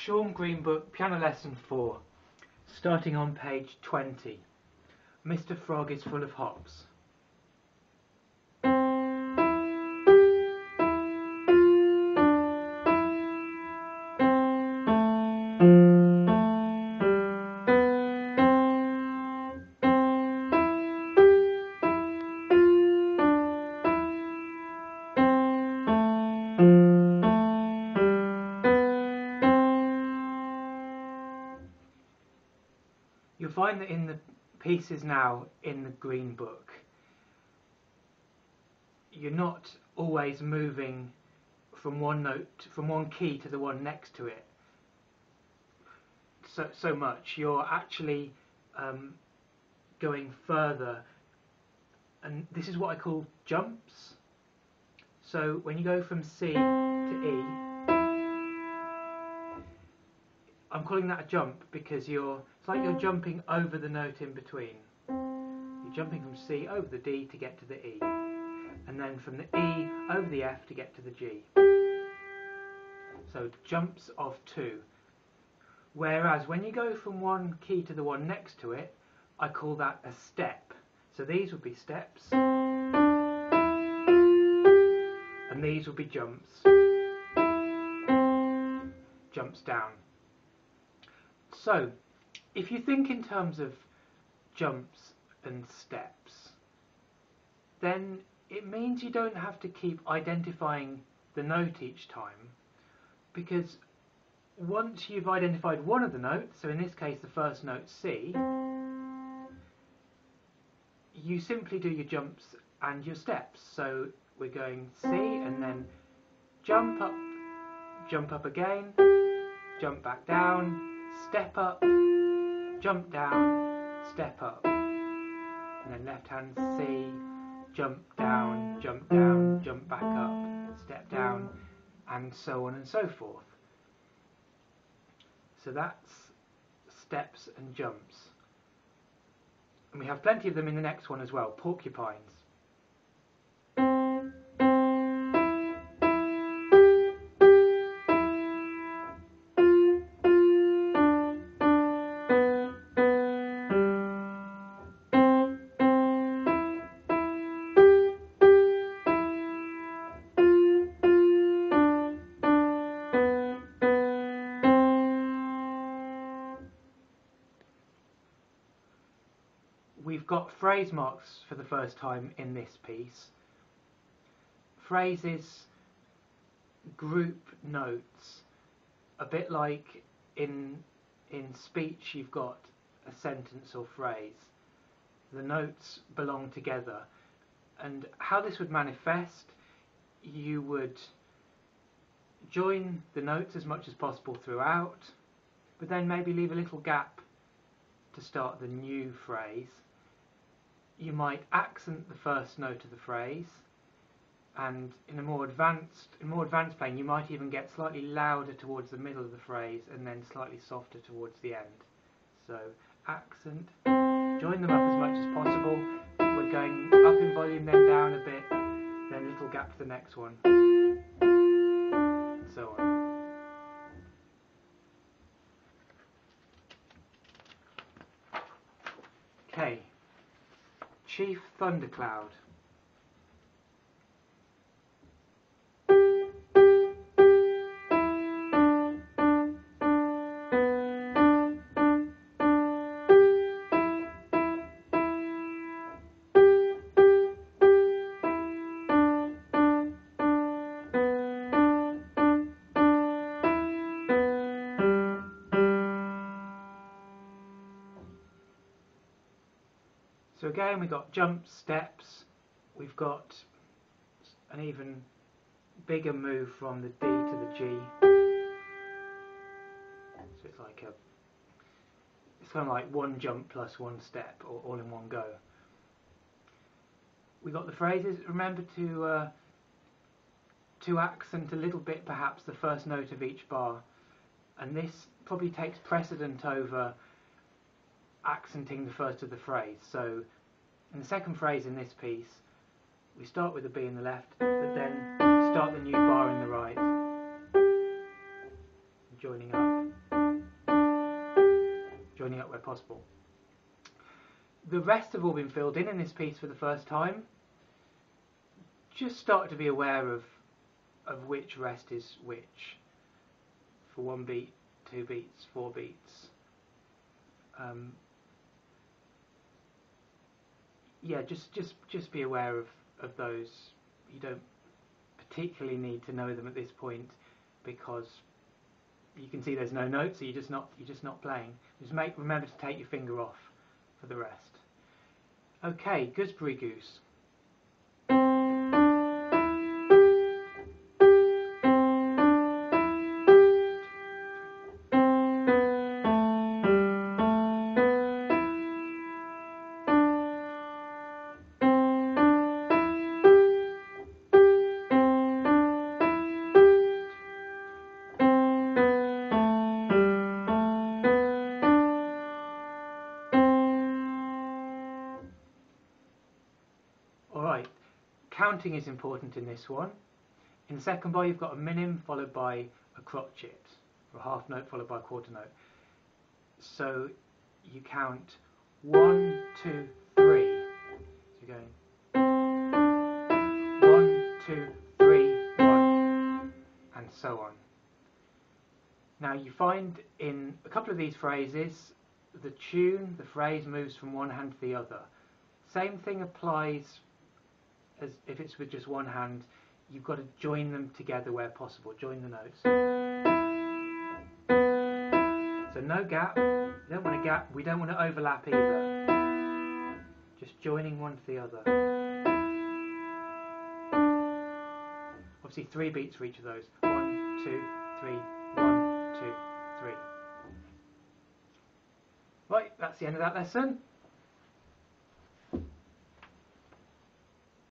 Schaum Green Book, Piano Lesson 4, starting on page 20. Mr. Frog is full of hops. You'll find that in the pieces now in the Green Book, you're not always moving from one note, from one key to the one next to it so much. You're actually going further, and this is what I call jumps. So when you go from C to E, I'm calling that a jump because it's like you're jumping over the note in between. You're jumping from C over the D to get to the E, and then from the E over the F to get to the G. So jumps of two. Whereas when you go from one key to the one next to it, I call that a step. So these would be steps, and these would be jumps. Jumps down. So, if you think in terms of jumps and steps, then it means you don't have to keep identifying the note each time, because once you've identified one of the notes, so in this case the first note C, you simply do your jumps and your steps. So we're going C and then jump up again, jump back down, step up, jump down, step up, and then left hand C, jump down, jump back up, step down, and so on and so forth. So that's steps and jumps. And we have plenty of them in the next one as well, porcupines. We've got phrase marks for the first time in this piece. Phrases group notes, a bit like in speech you've got a sentence or phrase. The notes belong together, and how this would manifest, you would join the notes as much as possible throughout, but then maybe leave a little gap to start the new phrase. You might accent the first note of the phrase, and in a more advanced playing you might even get slightly louder towards the middle of the phrase and then slightly softer towards the end. So accent, join them up as much as possible. We're going up in volume, then down a bit, then a little gap to the next one, and so on. Okay. Chief Thundercloud. So again, we've got jumps, steps, we've got an even bigger move from the D to the G. So it's kind of like one jump plus one step, or all in one go. We've got the phrases. Remember to accent a little bit, perhaps the first note of each bar, and this probably takes precedent over accenting the first of the phrase. So in the second phrase in this piece, we start with the B in the left, but then start the new bar in the right, joining up. up where possible. The rest have all been filled in this piece for the first time. Just start to be aware of which rest is which. For 1 beat, 2 beats, 4 beats. Yeah, just be aware of those. You don't particularly need to know them at this point, because you can see there's no notes, so you're just not playing. Just remember to take your finger off for the rest. Okay, Gooseberry Goose. Alright, counting is important in this one. In the second bar you've got a minim followed by a crotchet, or a half note followed by a quarter note. So you count 1, 2, 3. So you're going 1, 2, 3, 1, and so on. Now you find in a couple of these phrases, the phrase moves from one hand to the other. Same thing applies as if it's with just one hand. You've got to join them together where possible. Join the notes. So no gap. You don't want a gap. We don't want to overlap either. Just joining one to the other. Obviously 3 beats for each of those. 1, 2, 3, 1, 2, 3. Right, that's the end of that lesson.